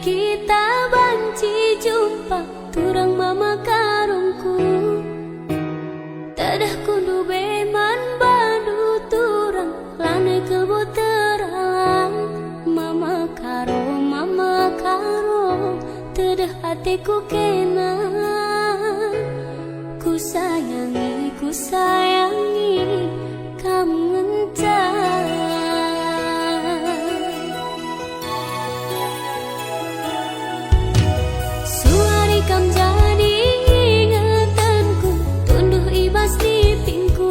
kita banci jumpa turang mama karungku. Tadah kundu beman badu turang lane kelbo teralang. Mama karo tadah hatiku kena. Ku sayangi kamu entah. Suari kam jadi ingatanku, tunduh ibas di pingku.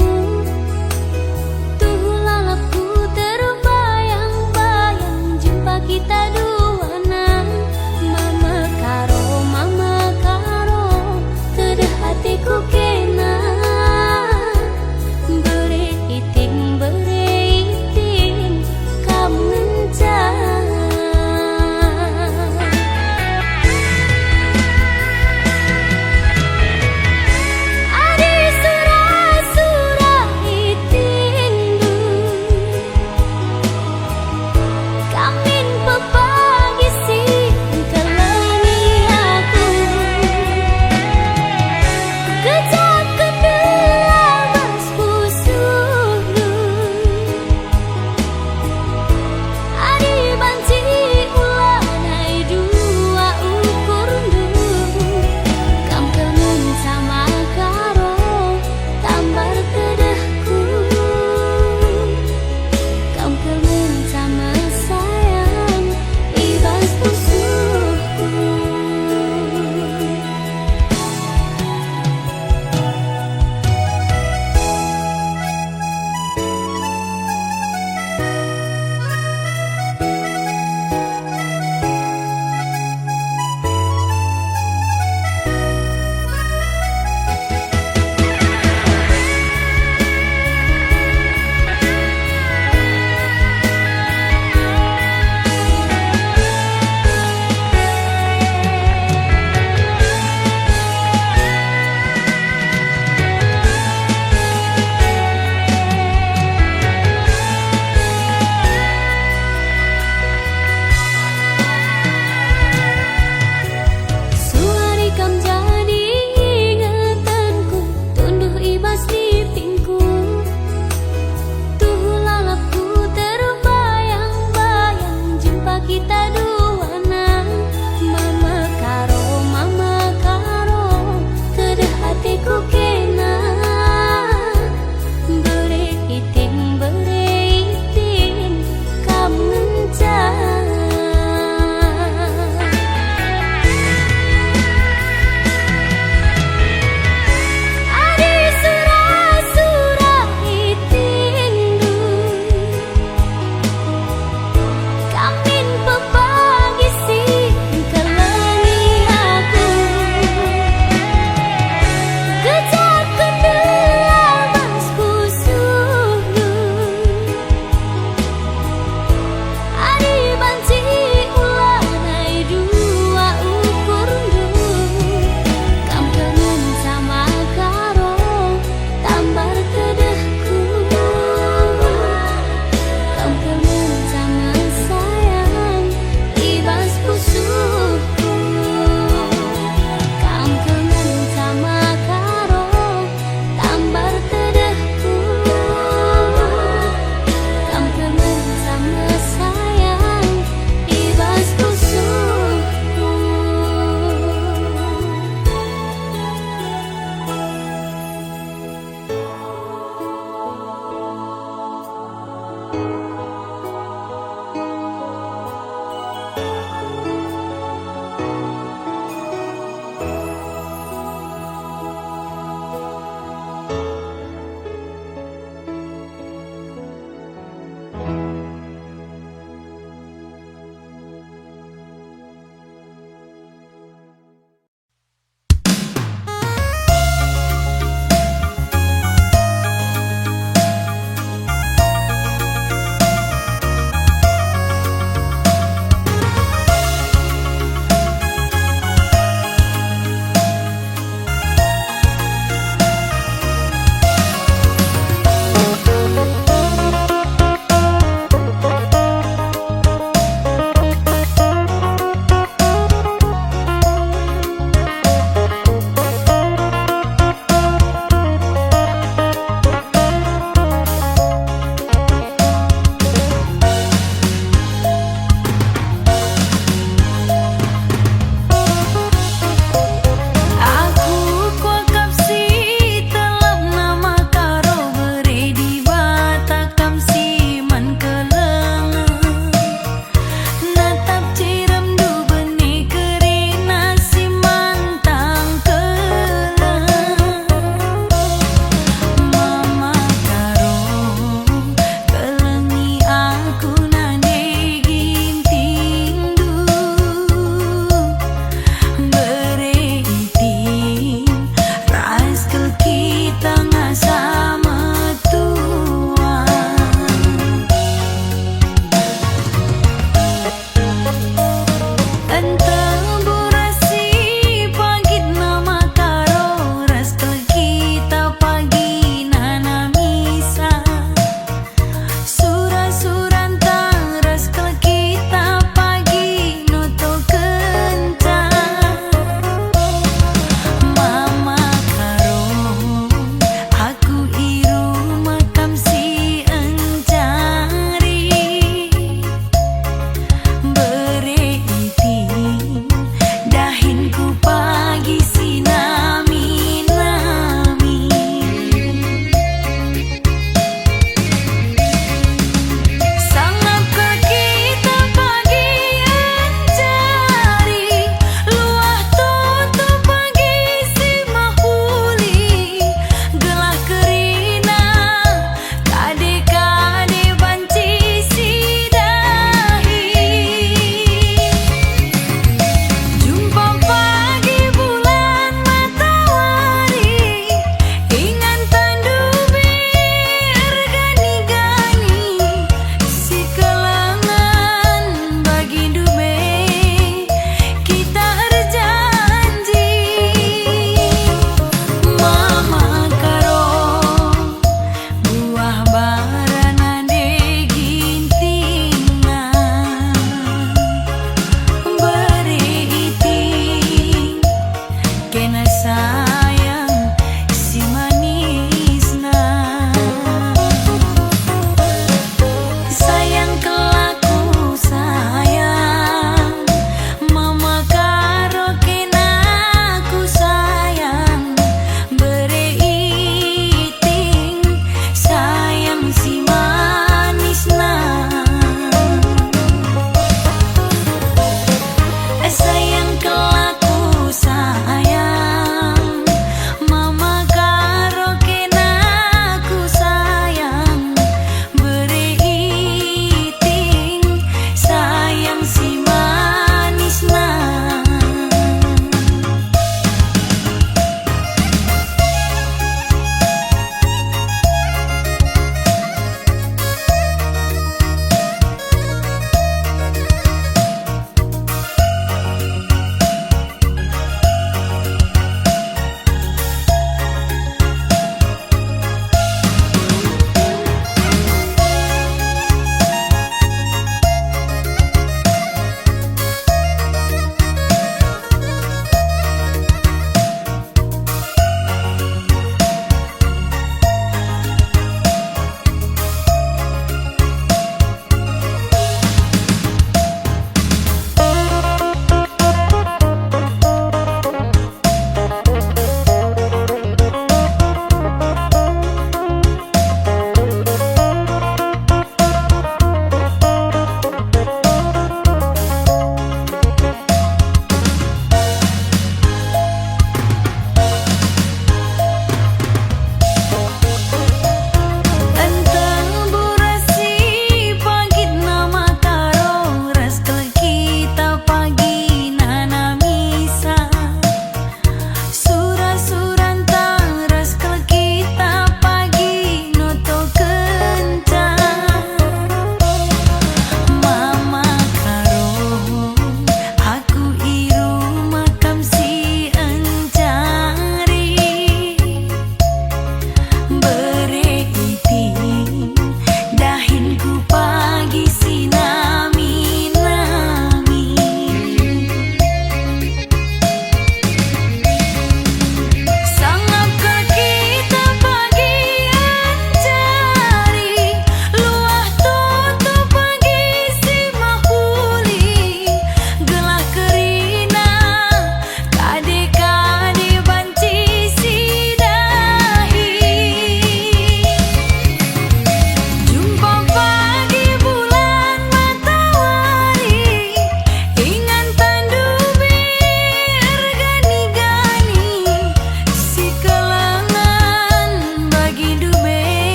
Tuh lalapku terbayang-bayang jumpa kita duana. Mama karo, tadah hatiku kena.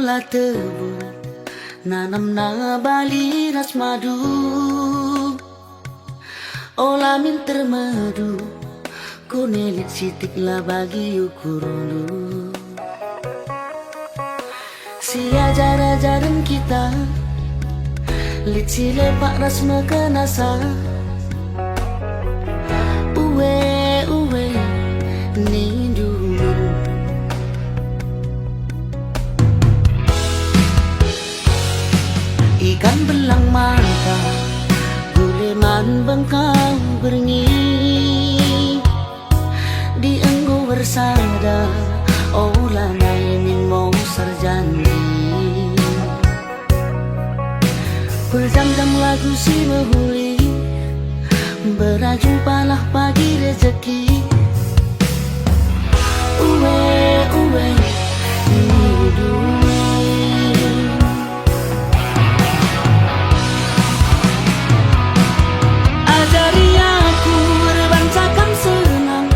Olah tebu nanam na bali ras madu, olah minter madu kunelit sitik lah bagi ukurulu. Si ajar-ajaran kita lit si lepak ras mekenasa. Uwe ni dulu ikan belang mata guleman bengkang berngi di enggo bersada olah nainin mau sarjani. Berjam-jam lagu si behuli berajumpalah pagi rezeki. Uwe ni dulu ajari aku berbancakan senang.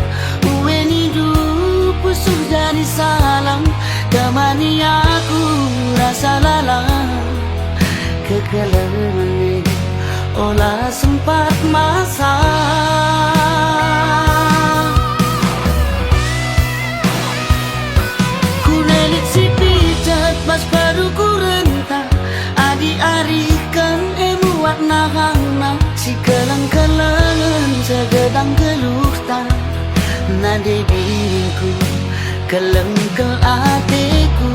Uwe ni dulu pusuh jadi salam temani aku rasa lalang kekelemani olah sempat masa. Kunelit si pijat pas baru kurenta adi arikan emuat nahangna si kelang-kelangan segedang gelukta nade diriku kelengkel hatiku.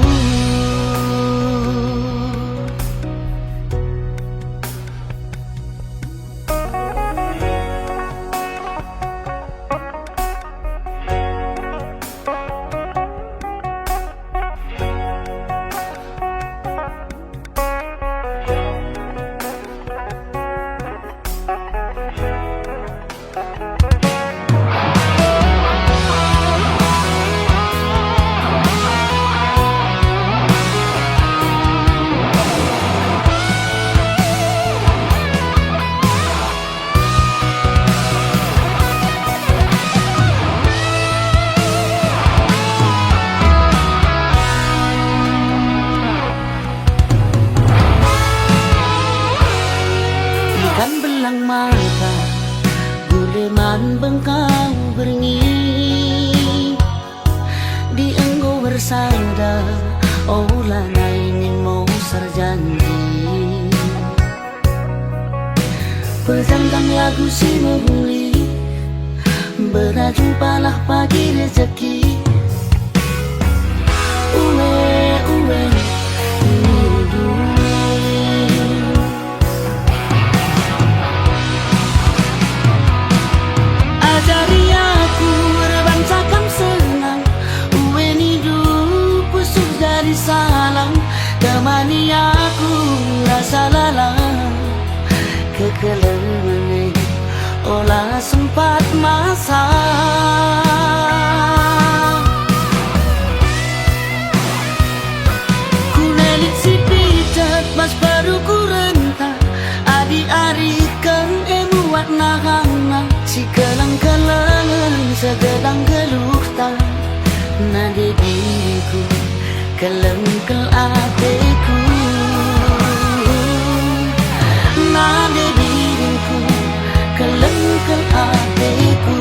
Ikan belang mata guleman bengkang berngi di enggo bersanda olah nainin mau sarjani. Berjam-jam lagu si behuli berajumpalah pagi rezeki. Uwe ni dulu ajari aku berbancakan senang. Uwe ni dulu pusuh jadi salam temani aku rasa lalang kekelemani olah sempat masa. Kunelit si pijat pas baru kurenta adi arikan emuat nahangna si kelang-kelangan segedang gelukta nade diriku kelengkel hatiku. Nade diriku kelengkel hatiku.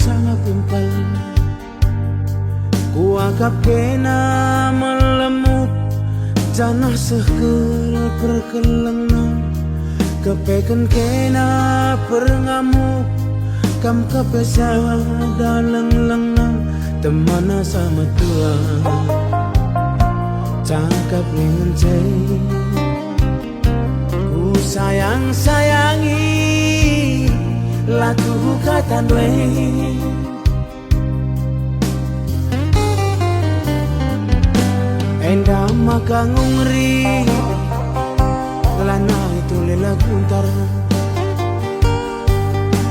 sama pimpal. Ku agap kena melemuk janah sekel perkelengna. Kepeken kena perngamuk kam kepesa daleng-lengna. Temana sama tua cakap lingencai. Ku sayang-sayangi laku katan we. Enda maka ngungri lana itu lela kuntar.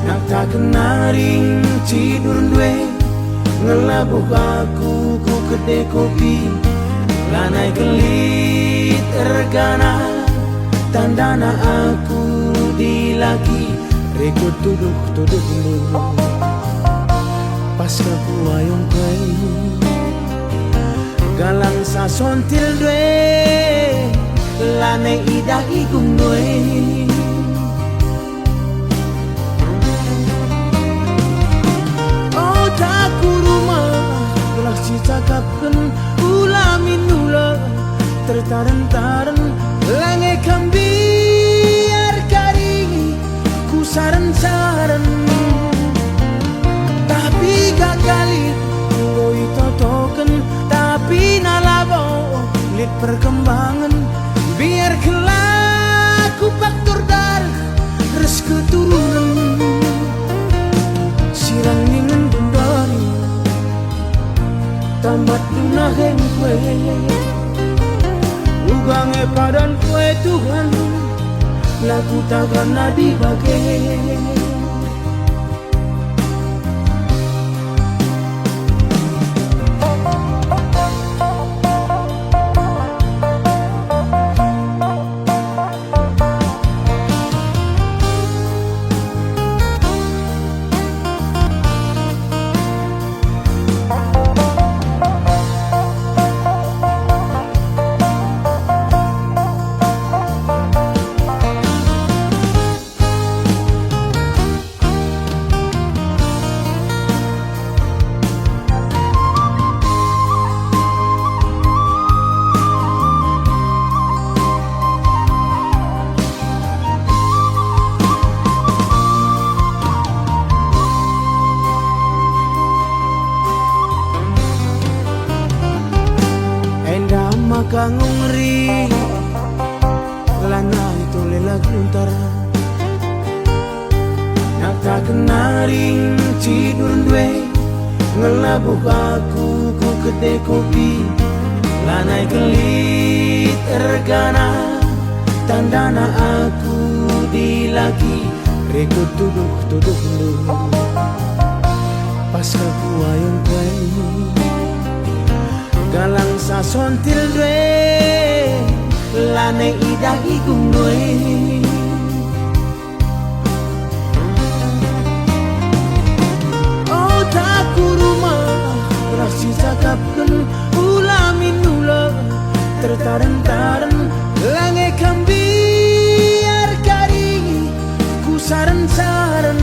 Nak tak kenaring tidur dwe ngelabuh aku ku kedai kopi. Lanai gelit tergana tandana aku dilagi. Rekod tuduh pas aku ayong kue galang sa sontil dwe lane idah igung dwe. Oh taku rumah gelah si cakapkan ulamin ula tertaren-taren lange kambiar kari ku saran-saran. Tapi gak kali ngoi totoken tapi nalabo lit perkembangan biar kelaku faktor darah res keturunan. Sirang ningen bundari tambat dunahen kue ugange padan kue Tuhan laku takkan nadi bagai. Kangungri lana itu lela guntar. Nak tak kenaring tidur dwe ngelabuh aku ku kedai kopi. Lanai gelit tergana tandana aku dilagi. Rekod tuduh pas aku ayong kue galang sa sontil dwe lane idah igung dwe. Oh taku rumah rasi cakapkan ulamin ula tertaren-taren lange kambiar kari ku saran-saran.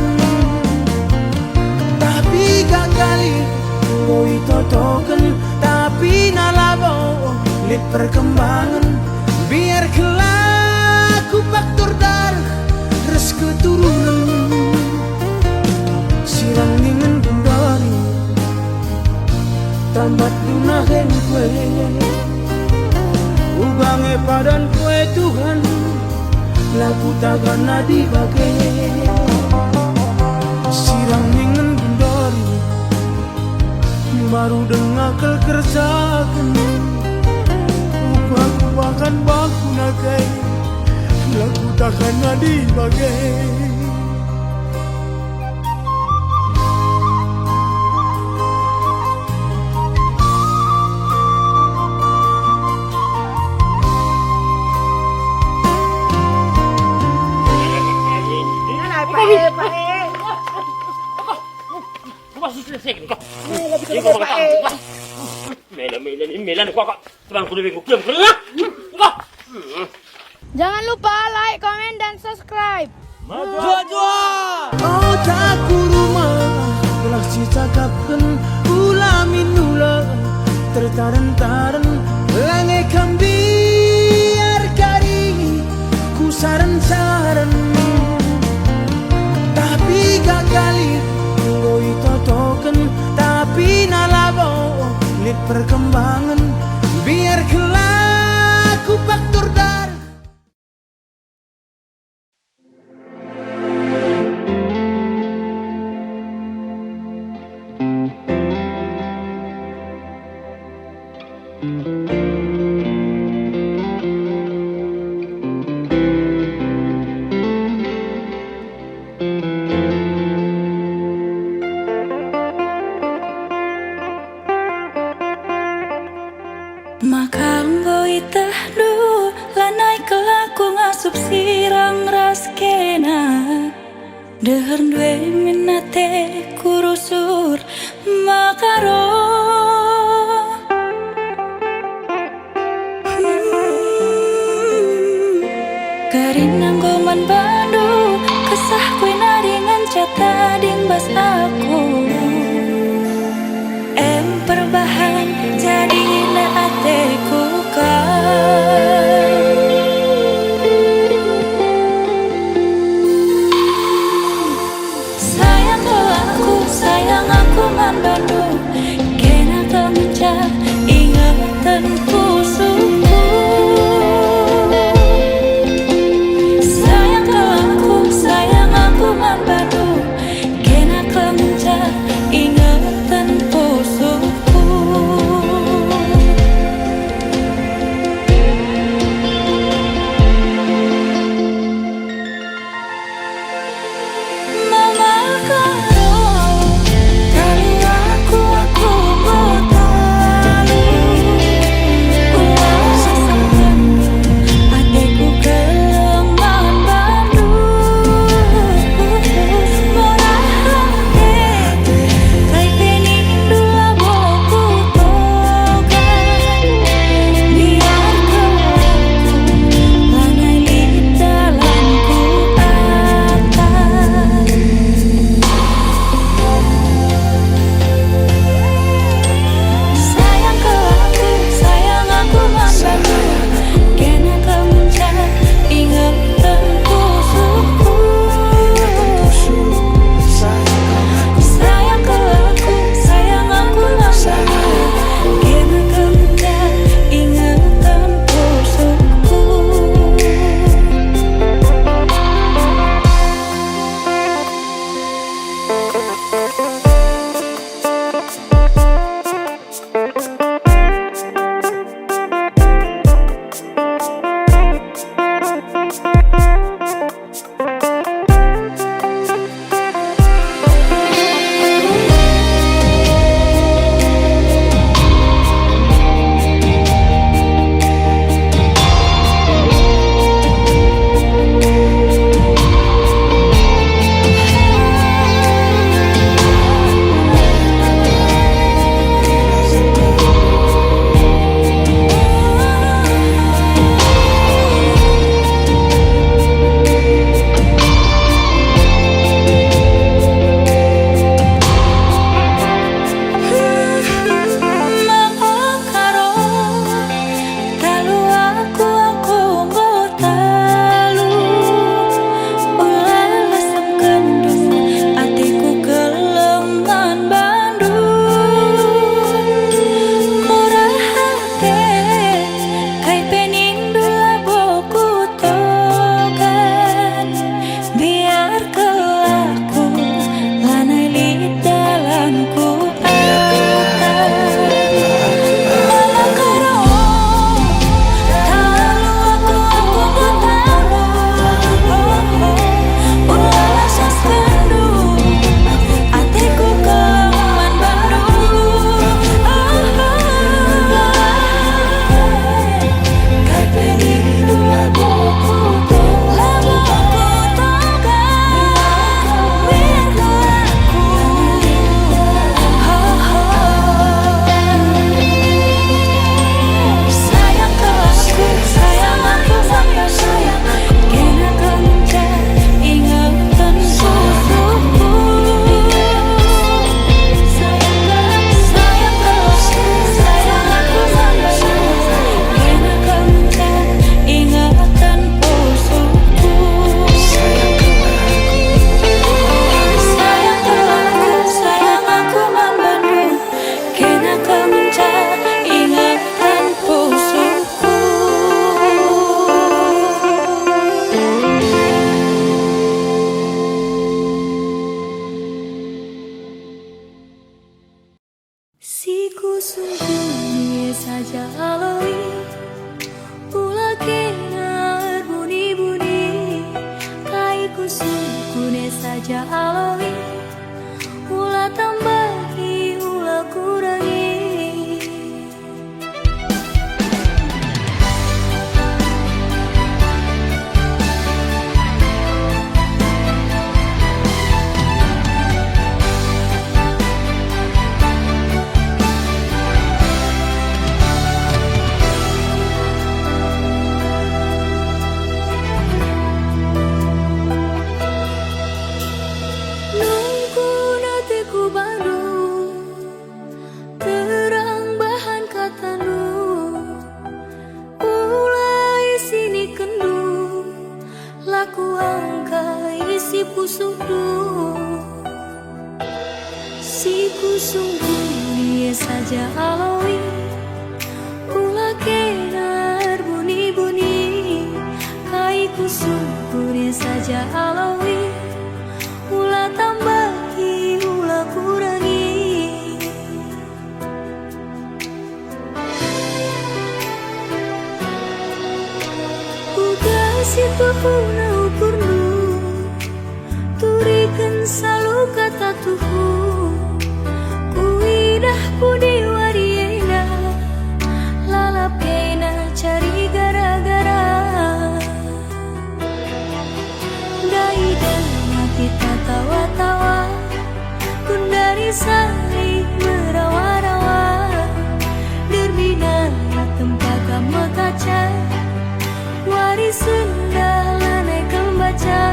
Tapi gak kali ngoi totoken tapi nalabo lit perkembangan biar kelaku faktor darah res keturunan. Sirang ningen bundari tambat dunahen kue ugange padan kue Tuhan laku takkan nadi bagai. Sirang ningen bundari baru dengar kerjakan aku akan baku nagai laku takkan nadi bagai. Jangan lupa like, komen, dan subscribe. Oh taku rumah Lah si cakapkan ulamin ula tertaren-taren lange biar kari ku saran-saran tapi gagali ngoi totoken tapi nalabo lihat perkembangan biar kelaku faktor dar. Makang goi tahdu lanai kelaku ngasup sirang ras kena dehern due minate kurusur makaro Karinang goman bandu kesah kue naringan cata dingbas aku perbahan jadi ateku sayang aku man bandu saja aloi ulah kenar buni-buni kaiku sukune saja aloi ulah tambahi ulah kurangi. Si pusung dia saja aloi ulah kenar buni-buni kai kusung dia saja aloi ulah tambahi ulah kurangi. Uga situ puna ukurnu turikan selalu kata Tuhan kuidah pudi wariena lalap kena cari gara-gara dai dan kita tawa-tawa kun dari saling merawa-rawa derbina tempat kamu kaca waris senda lanai kembaca.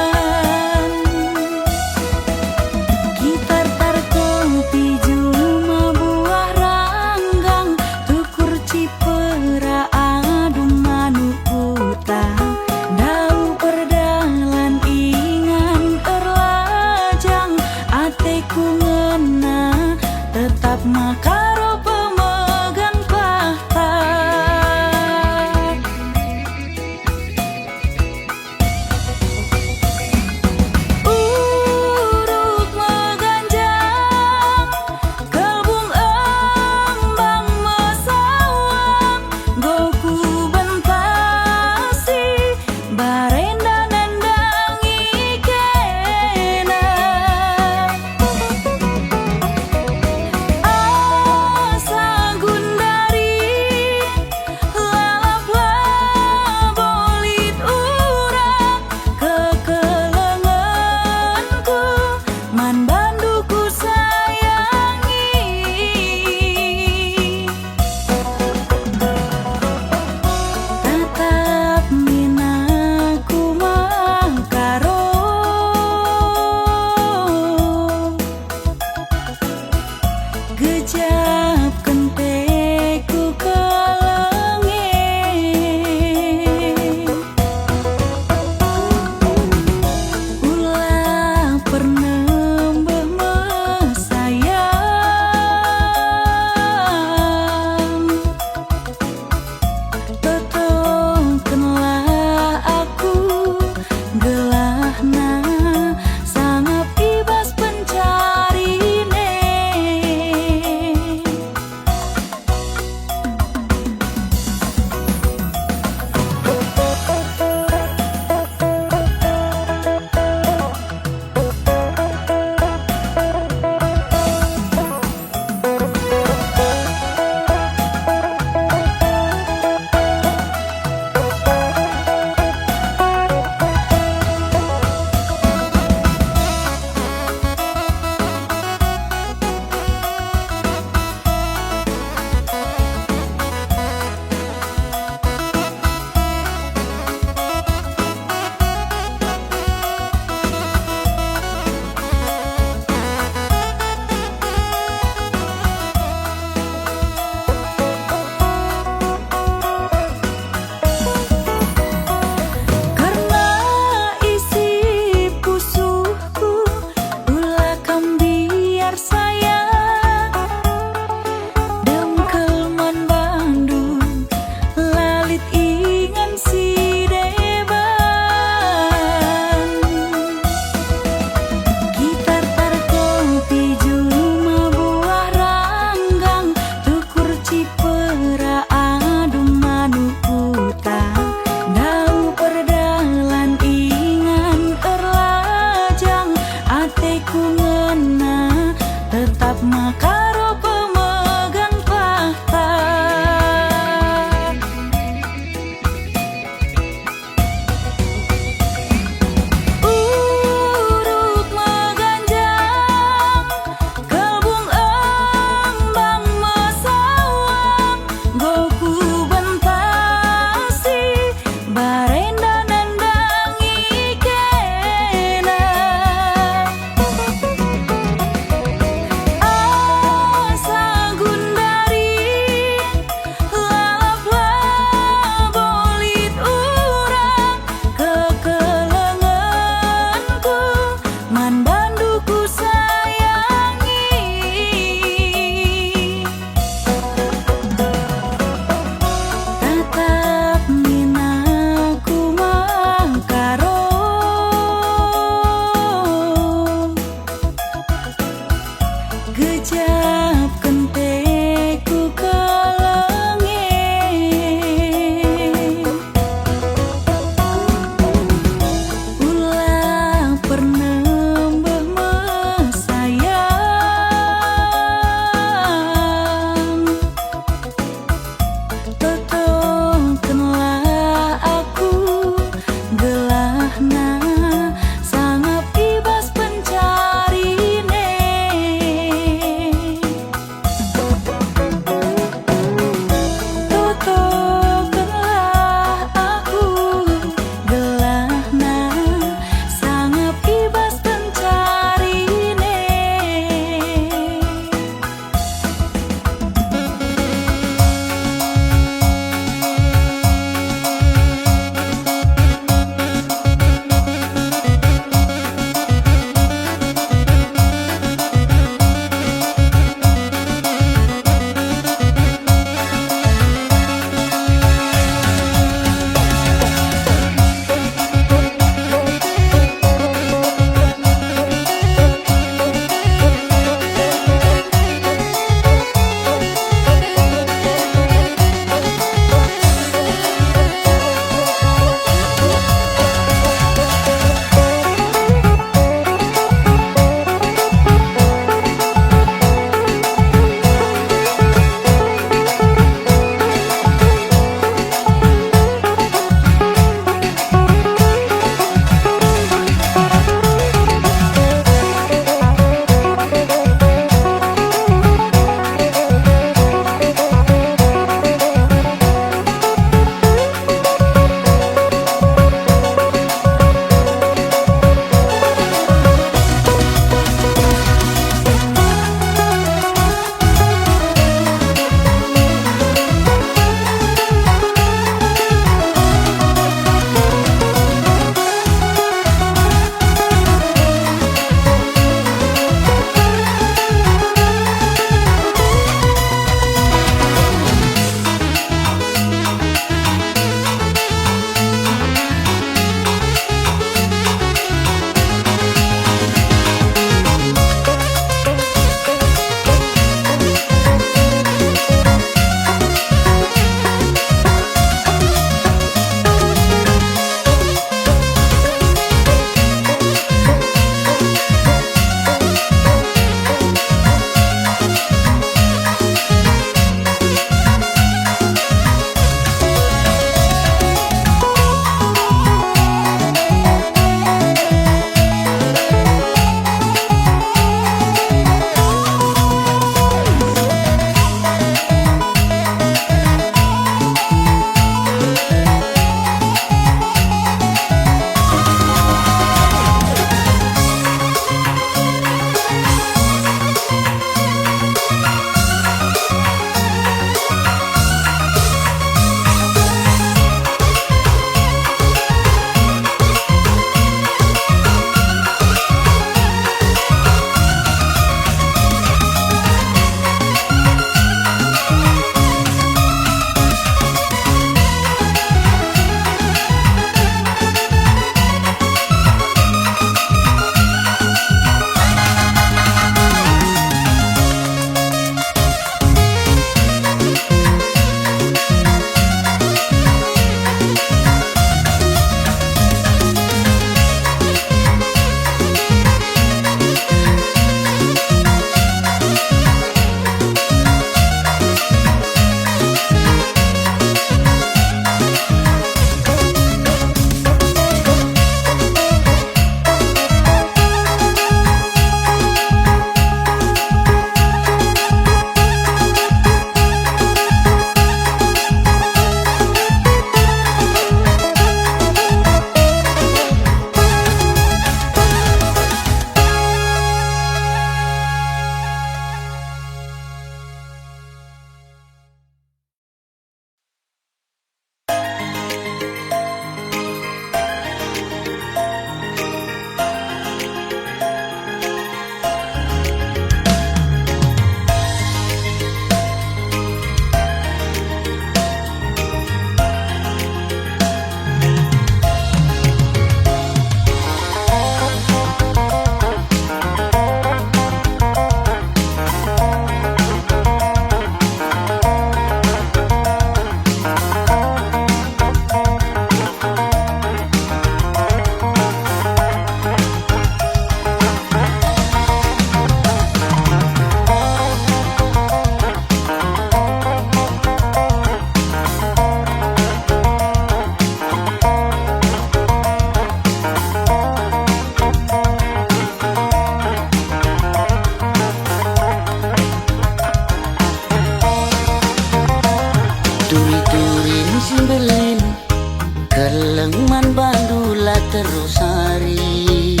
terus hari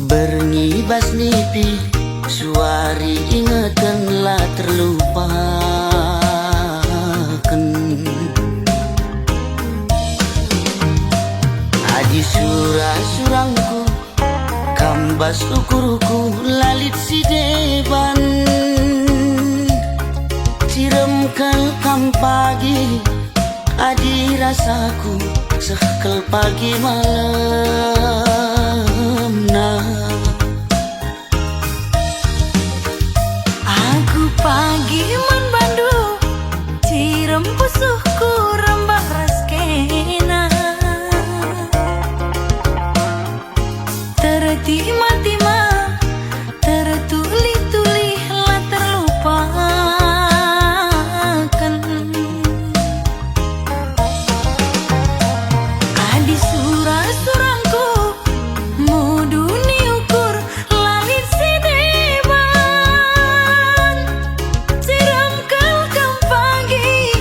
Bernibas nipi suari ingetanlah terlupakan Adi surah-surangku kambas ukurku lalit si deban Ciremkel kam pagi adi rasaku sekel pagi malam nah Aku pagi man bandu cirem pusuhku rembak raskena tertima-tima tertulih-tulih lah terlupakan Adi surah-surangku muduni ukur lalit si deban Siram kelkam pagi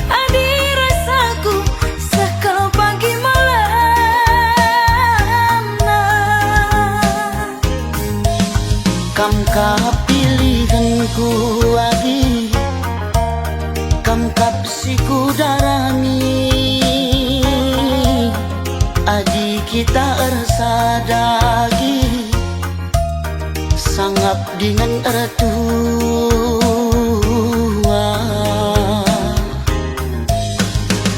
adi rasaku sekal pagi malam nah Kam kapilihanku lagi Kam kapsiku darami Adi kita ersadagi Sangap dengan ertua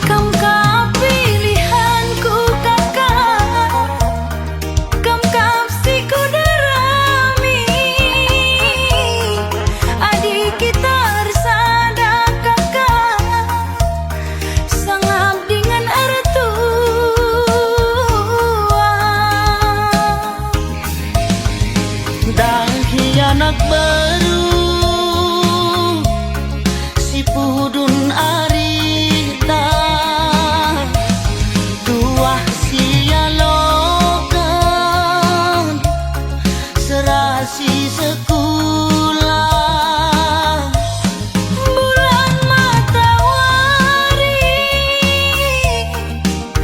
Kam kapilihanku kakak Kam kapsiku darami Adik kita bersada kakak Sangap dengan ertua Dahi anak baru si pudun arita tuah sialokan serasi sekolah Bulan matahari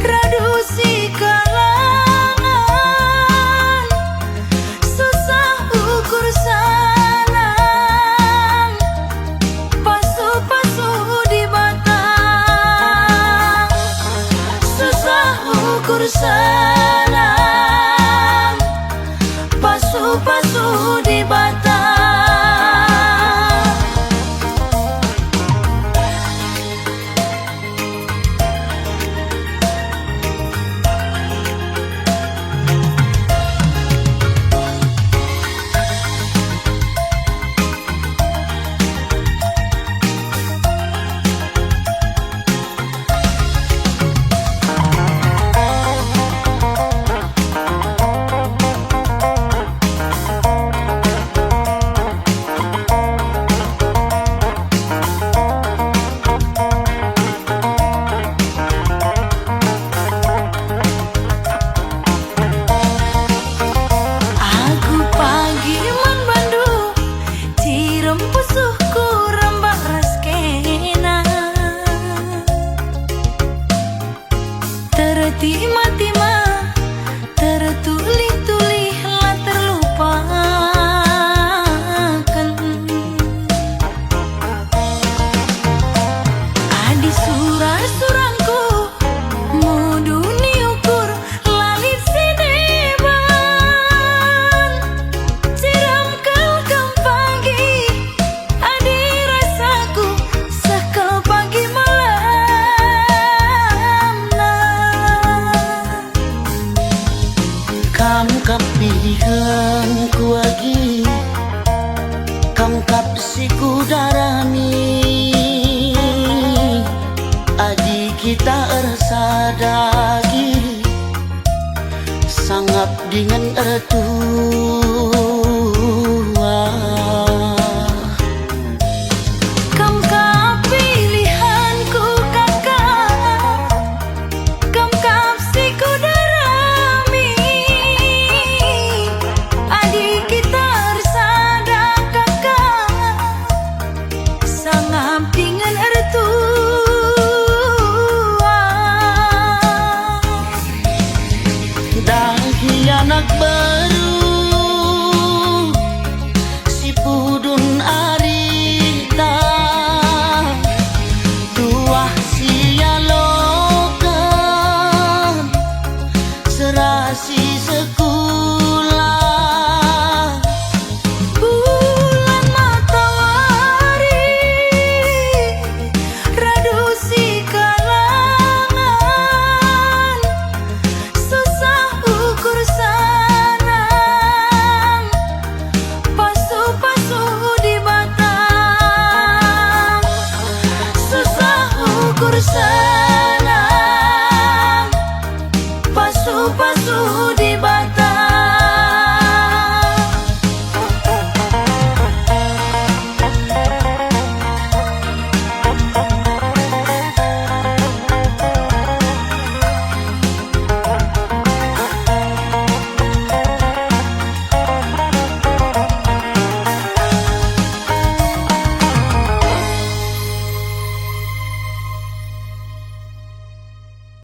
radusi kalangan susah ukur sanang pasu-pasu di batang susah ukur sanang pasu-pasu di batang Aku pagi man bandu cirem pusuhku rembak raskena tertima-tima tertulih-tulih lah terlupakan Adi surah-surangku muduni ukur lalit si deban Siram kelkam pagi adi rasaku sekal pagi malam nah Kam kapilihanku lagi Kam kapsiku darami Adi kita ersadagi Sangap dengan ertua